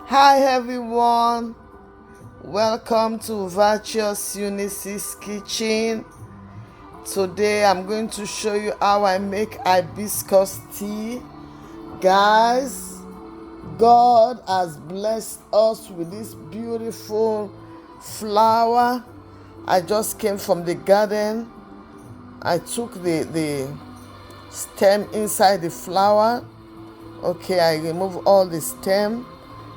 Hi everyone, welcome to Virtuous Eunice's kitchen. Today I'm going to show you how I make hibiscus tea. Guys, God has blessed us with this beautiful flower. I just came from the garden. I took the stem inside the flower. Okay, I remove all the stem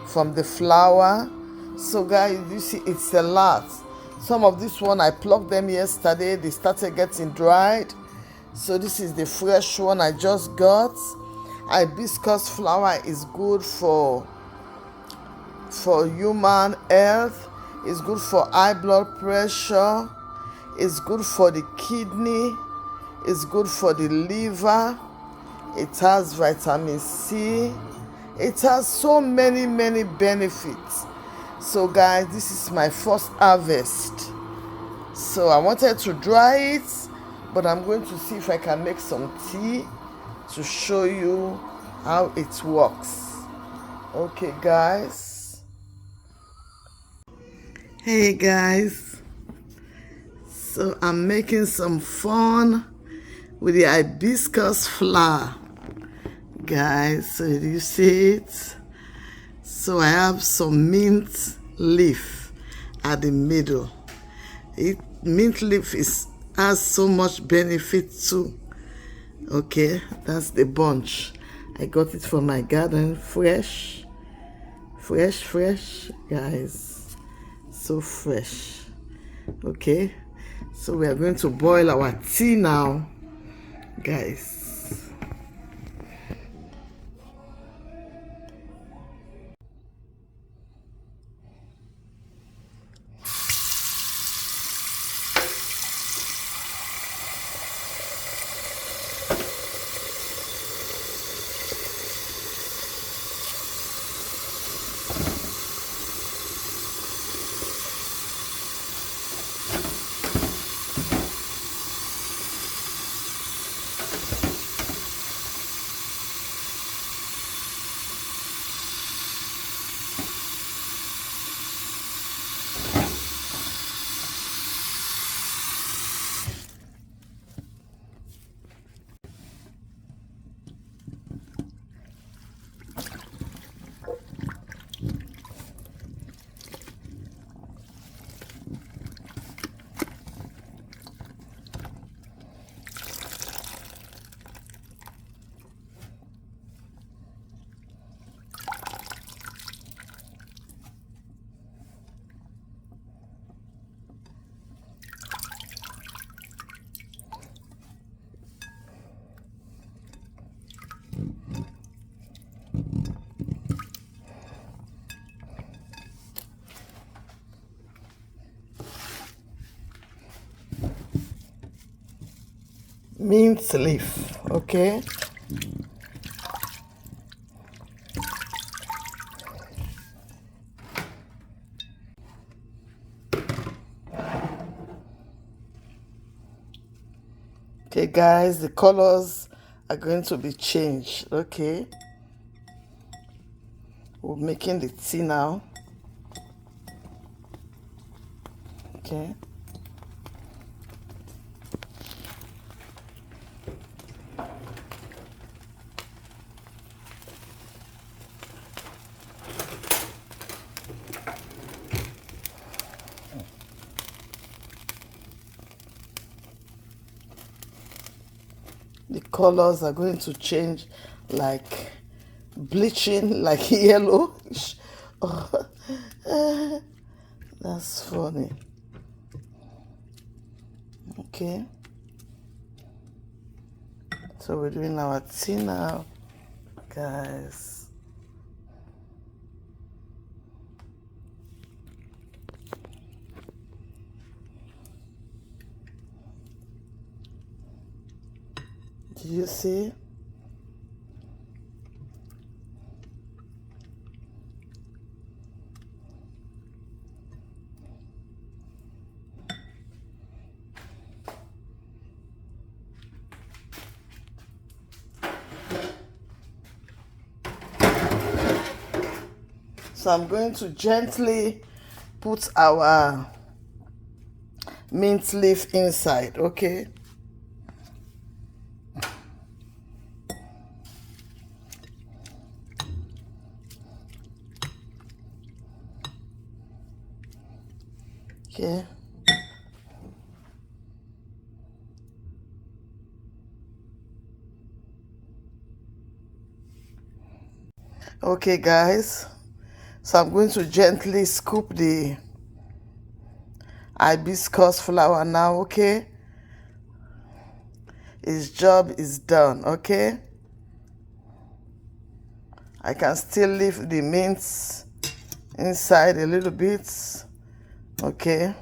from the flower. So guys, you see it's a lot. Some of this one I plucked them yesterday. They started getting dried. So this is the fresh one I just got. Hibiscus flower is good for human health. It's good for high blood pressure. It's good for the kidney. It's good for the liver. It has vitamin C. It has so many benefits. So guys, this is my first harvest. So I wanted to dry it, but I'm going to see if I can make some tea to show you how it works. Okay guys. Hey guys. So I'm making some fun with the hibiscus flower. Guys, so you see it? So I have some mint leaf at the middle. Mint leaf has so much benefit too. Okay, that's the bunch. I got it from my garden, fresh, guys. So fresh. Okay, so we are going to boil our tea now, guys. Mint leaf, okay. Okay guys, the colors are going to be changed. Okay, we're making the tea now. Okay, the colors are going to change, like bleaching, like yellowish. Oh, that's funny. Okay, so we're doing our tea now, guys. Do you see? So I'm going to gently put our mint leaf inside, okay? Okay. Okay, guys. So I'm going to gently scoop the hibiscus flower now, okay? His job is done, okay? I can still leave the mints inside a little bit, okay?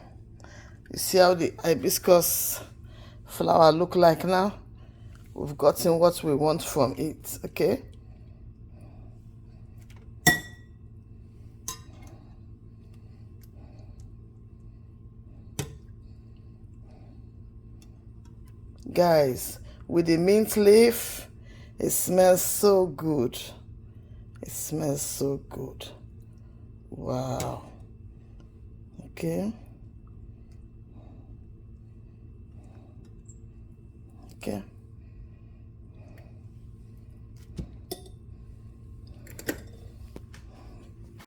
You see how the hibiscus flower look like now? We've gotten what we want from it, okay? Guys, with the mint leaf, it smells so good. It smells so good. Wow. Okay. Okay.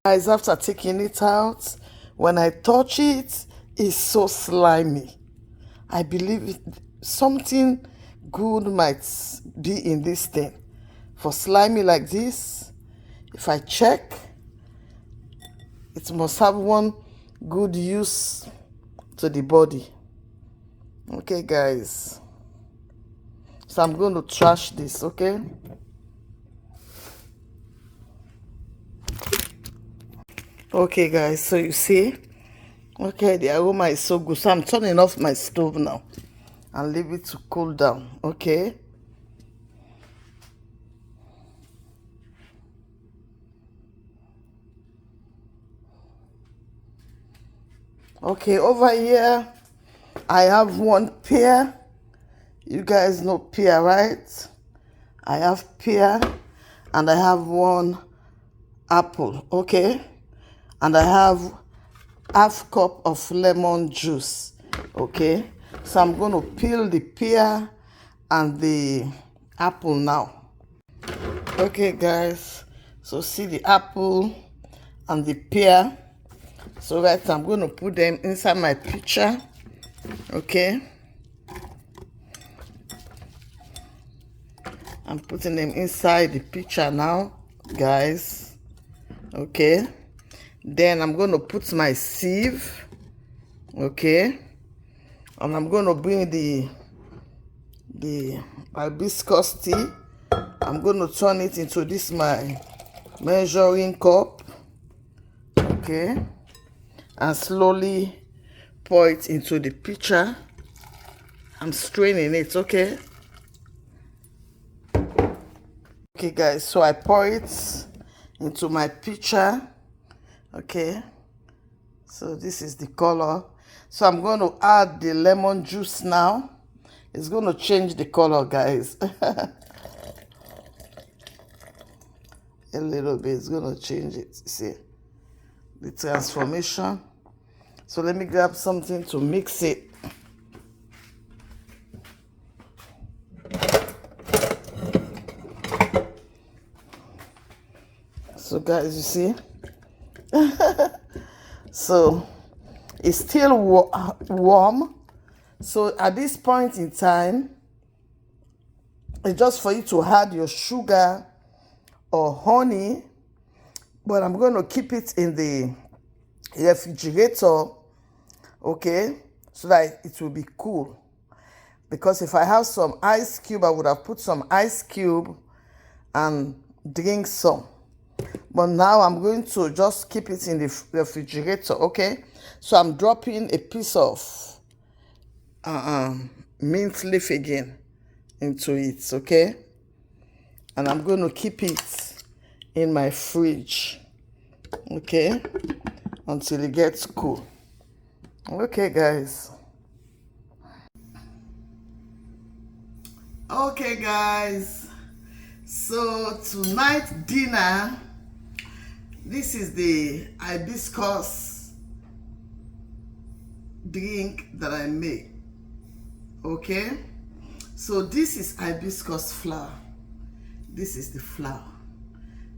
Guys, after taking it out, when I touch it, it's so slimy. I believe something good might be in this thing. For slimy like this, if I check, it must have one good use to the body. Okay, guys. So I'm going to trash this, okay? Okay, guys, so you see, okay, the aroma is so good. So I'm turning off my stove now and leave it to cool down, okay? Okay, over here, I have one pear. You guys know pear, right? I have pear, and I have one apple, okay? And I have half cup of lemon juice, okay? So I'm going to peel the pear and the apple now. Okay, guys, so see the apple and the pear. So right, I'm going to put them inside my pitcher, okay? I'm putting them inside the pitcher now, guys, okay? Then I'm going to put my sieve, okay? And I'm going to bring the hibiscus tea. I'm going to turn it into this my measuring cup, okay? And slowly pour it into the pitcher. I'm straining it, okay? Okay, guys, so I pour it into my pitcher, okay? So this is the color. So I'm going to add the lemon juice now. It's going to change the color, guys. A little bit, it's going to change it, see? The transformation. So let me grab something to mix it. So guys, you see? So it's still warm. So at this point in time, it's just for you to add your sugar or honey, but I'm going to keep it in the refrigerator, okay, so that it will be cool. Because if I have some ice cube, I would have put some ice cube and drink some. But now I'm going to just keep it in the refrigerator, okay? So I'm dropping a piece of mint leaf again into it, okay? And I'm going to keep it in my fridge, okay? Until it gets cool. Okay, guys. Okay, guys. So tonight dinner, This is the hibiscus drink that I make. Okay, so this is hibiscus flower. This is the flower.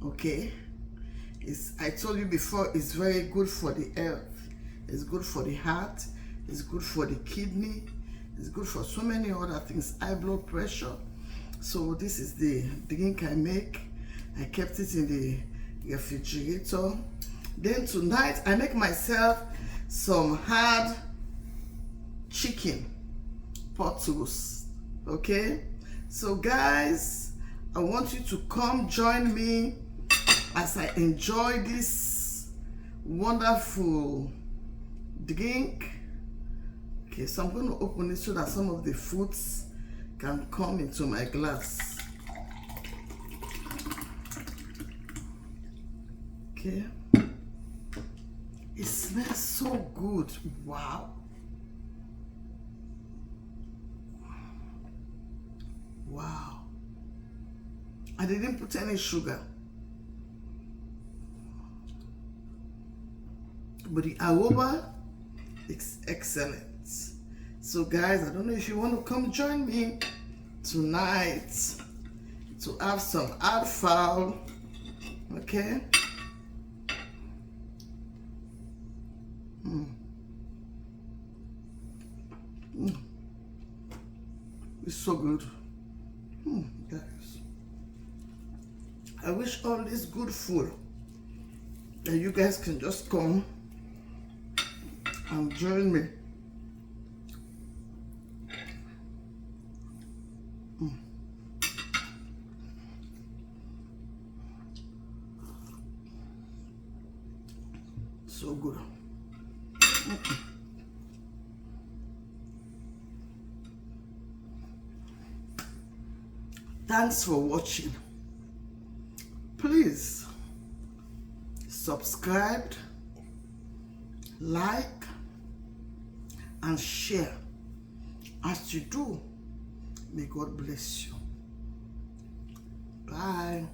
Okay, I told you before, it's very good for the health. It's good for the heart. It's good for the kidney. It's good for so many other things. High blood pressure. So this is the drink I make. I kept it in the refrigerator. Then tonight I make myself some hard chicken pot roast. Okay, so guys, I want you to come join me as I enjoy this wonderful drink. Okay, so I'm going to open it so that some of the fruits can come into my glass. Okay, it smells so good. Wow. Wow. I didn't put any sugar, but the aroma is excellent. So guys, I don't know if you want to come join me tonight to have some hard fowl. Okay. It's so good. Guys, I wish all this good food that you guys can just come and join me. So good. Thanks for watching. Please subscribe, like, and share. As you do, may God bless you. Bye.